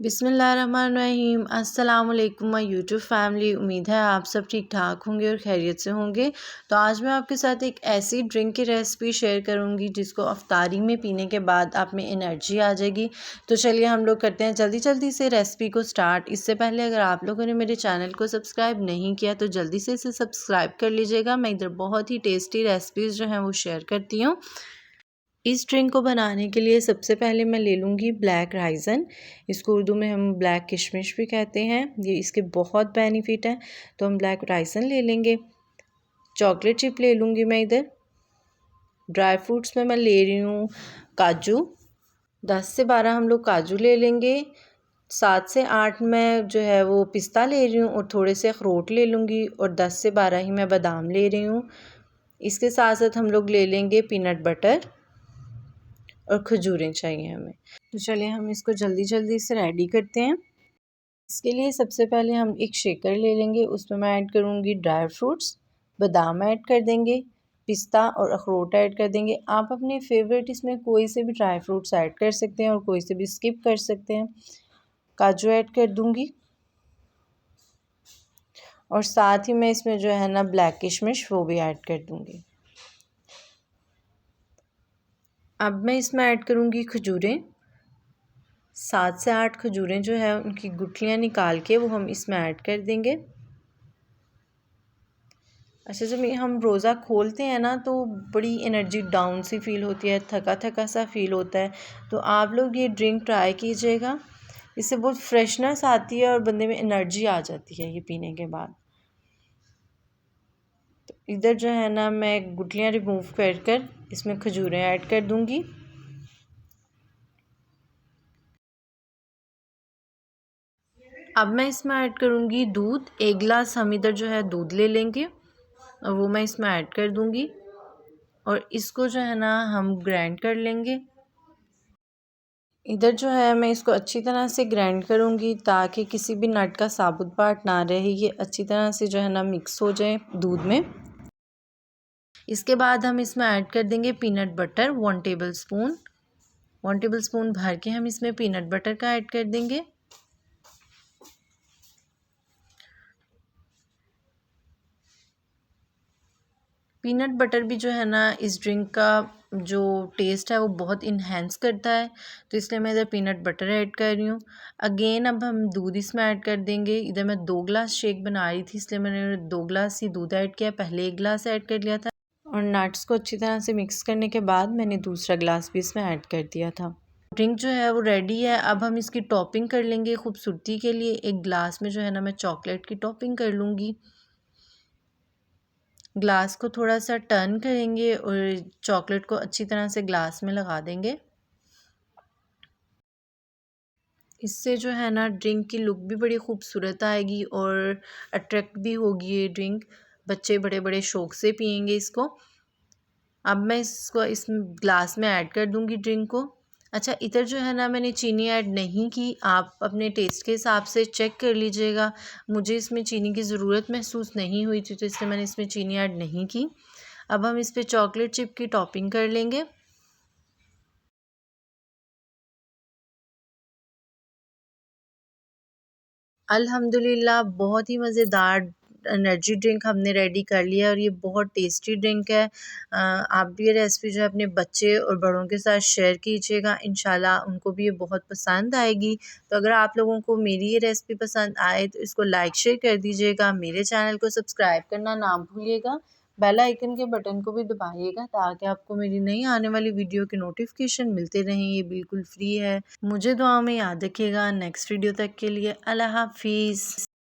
बिस्मिल्लाहिर्रहमानिर्रहीम। अस्सलाम वालेकुम माय यूट्यूब फैमिली। उम्मीद है आप सब ठीक ठाक होंगे और खैरियत से होंगे। तो आज मैं आपके साथ एक ऐसी ड्रिंक की रेसिपी शेयर करूंगी जिसको अफ्तारी में पीने के बाद आप में एनर्जी आ जाएगी। तो चलिए हम लोग करते हैं जल्दी जल्दी से रेसिपी को स्टार्ट। इससे पहले अगर आप लोगों ने मेरे चैनल को सब्सक्राइब नहीं किया तो जल्दी से इसे सब्सक्राइब कर लीजिएगा। मैं इधर बहुत ही टेस्टी रेसिपीज़ जो हैं वो शेयर करती हूँ। इस ड्रिंक को बनाने के लिए सबसे पहले मैं ले लूँगी ब्लैक राइज़न। इसको उर्दू में हम ब्लैक किशमिश भी कहते हैं। ये इसके बहुत बेनिफिट हैं, तो हम ब्लैक राइज़न ले लेंगे। चॉकलेट चिप ले लूँगी मैं इधर। ड्राई फ्रूट्स में मैं ले रही हूँ काजू। 10 से 12 हम लोग काजू ले लेंगे। 7 से 8 मैं जो है वो पिस्ता ले रही हूँ और थोड़े से अखरोट ले लूँगी और 10 से 12 ही मैं बादाम ले रही हूँ। इसके साथ साथ हम लोग ले लेंगे पीनट बटर और खजूरें चाहिए हमें। तो चलिए हम इसको जल्दी जल्दी से रेडी करते हैं। इसके लिए सबसे पहले हम एक शेकर ले लेंगे। उसमें मैं ऐड करूँगी ड्राई फ्रूट्स, बादाम ऐड कर देंगे, पिस्ता और अखरोट ऐड कर देंगे। आप अपने फेवरेट इसमें कोई से भी ड्राई फ्रूट्स ऐड कर सकते हैं और कोई से भी स्किप कर सकते हैं। काजू ऐड कर दूँगी और साथ ही मैं इसमें जो है ना ब्लैक किशमिश वो भी ऐड कर दूँगी। अब मैं इसमें ऐड करूँगी खजूरें। 7 से 8 खजूरें जो है उनकी गुठलियाँ निकाल के वो हम इसमें ऐड कर देंगे। अच्छा, जब हम रोज़ा खोलते हैं ना तो बड़ी एनर्जी डाउन सी फील होती है, थका थका सा फील होता है। तो आप लोग ये ड्रिंक ट्राई कीजिएगा। इससे बहुत फ्रेशनेस आती है और बंदे में एनर्जी आ जाती है ये पीने के बाद। तो इधर जो है ना मैं गुठलियाँ रिमूव कर कर इसमें खजूरें ऐड कर दूँगी। अब मैं इसमें ऐड करूँगी दूध। 1 गिलास हम इधर जो है दूध ले लेंगे और वो मैं इसमें ऐड कर दूँगी और इसको जो है ना हम ग्राइंड कर लेंगे। इधर जो है मैं इसको अच्छी तरह से ग्राइंड करूँगी ताकि किसी भी नट का साबुत पार्ट ना रहे। ये अच्छी तरह से जो है ना मिक्स हो जाए दूध में। इसके बाद हम इसमें ऐड कर देंगे पीनट बटर 1 टेबलस्पून। 1 टेबलस्पून भर के हम इसमें पीनट बटर का ऐड कर देंगे। पीनट बटर भी जो है ना इस ड्रिंक का जो टेस्ट है वो बहुत इन्हेंस करता है, तो इसलिए मैं इधर पीनट बटर ऐड कर रही हूँ। अगेन अब हम दूध इसमें ऐड कर देंगे। इधर मैं 2 गिलास शेक बना रही थी इसलिए मैंने 2 गिलास ही दूध ऐड किया। पहले 1 गिलास ऐड कर लिया था और नट्स को अच्छी तरह से मिक्स करने के बाद मैंने दूसरा गिलास भी इसमें ऐड कर दिया था। ड्रिंक जो है वो रेडी है। अब हम इसकी टॉपिंग कर लेंगे खूबसूरती के लिए। एक गिलास में जो है ना मैं चॉकलेट की टॉपिंग कर लूँगी। ग्लास को थोड़ा सा टर्न करेंगे और चॉकलेट को अच्छी तरह से ग्लास में लगा देंगे। इससे जो है ना ड्रिंक की लुक भी बड़ी खूबसूरत आएगी और अट्रैक्ट भी होगी ये ड्रिंक। बच्चे बड़े बड़े शौक से पियेंगे इसको। अब मैं इसको इस ग्लास में ऐड कर दूंगी ड्रिंक को। अच्छा, इधर जो है ना मैंने चीनी ऐड नहीं की। आप अपने टेस्ट के हिसाब से चेक कर लीजिएगा। मुझे इसमें चीनी की ज़रूरत महसूस नहीं हुई थी तो इसलिए मैंने इसमें चीनी ऐड नहीं की। अब हम इस पर चॉकलेट चिप की टॉपिंग कर लेंगे। अल्हम्दुलिल्लाह बहुत ही मज़ेदार एनर्जी ड्रिंक हमने रेडी कर लिया और ये बहुत टेस्टी ड्रिंक है। आप भी ये रेसिपी जो है अपने बच्चे और बड़ों के साथ शेयर कीजिएगा। इंशाल्लाह उनको भी ये बहुत पसंद आएगी। तो अगर आप लोगों को मेरी ये रेसिपी पसंद आए तो इसको लाइक शेयर कर दीजिएगा। मेरे चैनल को सब्सक्राइब करना ना भूलिएगा। बेल आइकन के बटन को भी दबाइएगा ताकि आपको मेरी नई आने वाली वीडियो के नोटिफिकेशन मिलते रहें। ये बिल्कुल फ्री है। मुझे दुआ में याद रखिएगा। नेक्स्ट वीडियो तक के लिए अल्लाह हाफिज़।